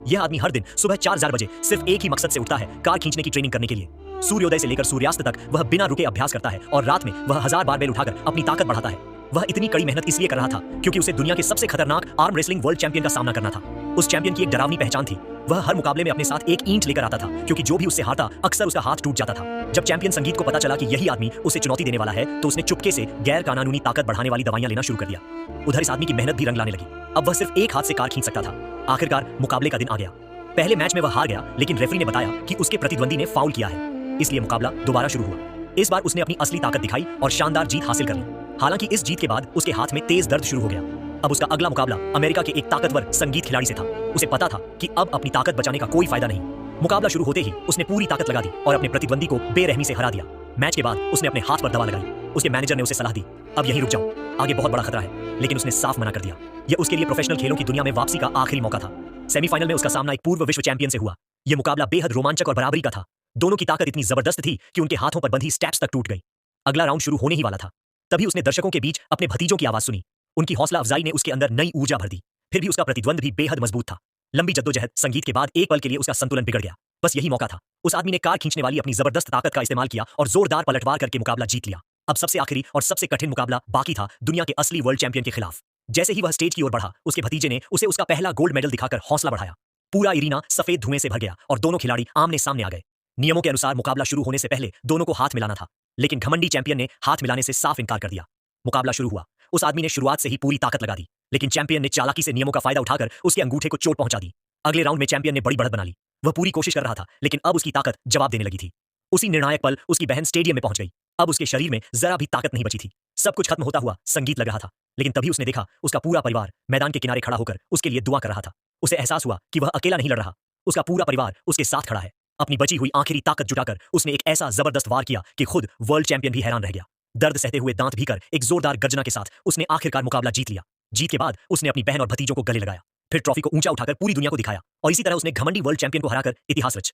यह आदमी हर दिन सुबह 4 बजे सिर्फ एक ही मकसद से उठता है, कार खींचने की ट्रेनिंग करने के लिए। सूर्योदय से लेकर सूर्यास्त तक वह बिना रुके अभ्यास करता है और रात में वह 1000 बारबेल उठाकर अपनी ताकत बढ़ाता है। वह इतनी कड़ी मेहनत इसलिए कर रहा था क्योंकि उसे दुनिया के सबसे खतरनाक आर्म रेसलिंग वर्ल्ड चैंपियन का सामना करना था। उस चैंपियन की एक डरावनी पहचान थी। वह हर मुकाबले में अपने साथ एक ईंट लेकर आता था क्योंकि जो भी उससे हारता अक्सर उसका हाथ टूट जाता था। जब चैंपियन संगीत को पता चला कि यही आदमी उसे चुनौती देने वाला है तो उसने चुपके से गैर कानूनी ताकत बढ़ाने वाली दवाइयां लेना शुरू कर दिया। उधर इस आदमी की मेहनत भी रंग लाने लगी। अब वह सिर्फ एक हाथ से कार खींच सकता था। आखिरकार मुकाबले का दिन आ गया। पहले मैच में वह हार गया, लेकिन रेफरी ने बताया कि उसके प्रतिद्वंदी ने फाउल किया है, इसलिए मुकाबला दोबारा शुरू हुआ। इस बार उसने अपनी असली ताकत दिखाई और शानदार जीत हासिल कर ली। हालांकि इस जीत के बाद उसके हाथ में तेज दर्द शुरू हो गया। अब उसका अगला मुकाबला अमेरिका के एक ताकतवर संगीत खिलाड़ी से था। उसे पता था कि अब अपनी ताकत बचाने का कोई फायदा नहीं। मुकाबला शुरू होते ही उसने पूरी ताकत लगा दी और अपने प्रतिद्वंदी को बेरहमी से हरा दिया। मैच के बाद उसने अपने हाथ पर दवा लगाई। उसके मैनेजर ने उसे सलाह दी, अब यहीं रुक जाओ, आगे बहुत बड़ा खतरा है, लेकिन उसने साफ मना कर दिया। यह उसके लिए प्रोफेशनल खेलों की दुनिया में वापसी का आखिरी मौका था। सेमीफाइनल में उसका सामना एक पूर्व विश्व चैंपियन से हुआ। यह मुकाबला बेहद रोमांचक और बराबरी का था। दोनों की ताकत इतनी जबरदस्त थी कि उनके हाथों पर बंधी स्टेप्स तक टूट गई। अगला राउंड शुरू होने ही वाला था। तभी उसने दर्शकों के बीच अपने भतीजों की आवाज सुनी। उनकी हौसला अफजाई ने उसके अंदर नई ऊर्जा भर दी। फिर भी उसका प्रतिद्वंद भी बेहद मजबूत था। लंबी जद्दोजहद संगीत के बाद एक पल के लिए उसका संतुलन बिगड़ गया। बस यही मौका था। उस आदमी ने कार खींचने वाली अपनी जबरदस्त ताकत का इस्तेमाल किया और जोरदार पलटवार करके मुकाबला जीत लिया। अब सबसे आखिरी और सबसे कठिन मुकाबला बाकी था, दुनिया के असली वर्ल्ड चैंपियन के खिलाफ। जैसे ही वह स्टेज की ओर बढ़ा, उसके भतीजे ने उसे उसका पहला गोल्ड मेडल दिखाकर हौसला बढ़ाया। पूरा इरीना सफेद धुएं से भर गया और दोनों खिलाड़ी आमने सामने आ गए। नियमों के अनुसार मुकाबला शुरू होने से पहले दोनों को हाथ मिलाना था, लेकिन घमंडी चैंपियन ने हाथ मिलाने से साफ इनकार कर दिया। मुकाबला शुरू हुआ। उस आदमी ने शुरुआत से ही पूरी ताकत लगा दी, लेकिन चैंपियन ने चालाकी से नियमों का फायदा उठाकर उसके अंगूठे को चोट पहुंचा दी। अगले राउंड में चैंपियन ने बड़ी बढ़त बना ली। वह पूरी कोशिश कर रहा था, लेकिन अब उसकी ताकत जवाब देने लगी थी। उसी निर्णायक पल उसकी बहन स्टेडियम में पहुंच गई। अब उसके शरीर में जरा भी ताकत नहीं बची थी। सब कुछ खत्म होता हुआ संगीत लग रहा था, लेकिन तभी उसने देखा उसका पूरा परिवार मैदान के किनारे खड़ा होकर उसके लिए दुआ कर रहा था। उसे एहसास हुआ कि वह अकेला नहीं लड़ रहा, उसका पूरा परिवार उसके साथ खड़ा है। अपनी बची हुई आखिरी ताकत जुटाकर उसने एक ऐसा जबरदस्त वार किया कि खुद वर्ल्ड चैंपियन भी हैरान रह गया। दर्द सहते हुए दांत भीकर एक जोरदार गर्जना के साथ उसने आखिरकार मुकाबला जीत लिया। जीत के बाद उसने अपनी बहन और भतीजों को गले लगाया, फिर ट्रॉफी को ऊंचा उठाकर पूरी दुनिया को दिखाया और इसी तरह उसने घमंडी वर्ल्ड चैंपियन को हराकर इतिहास रच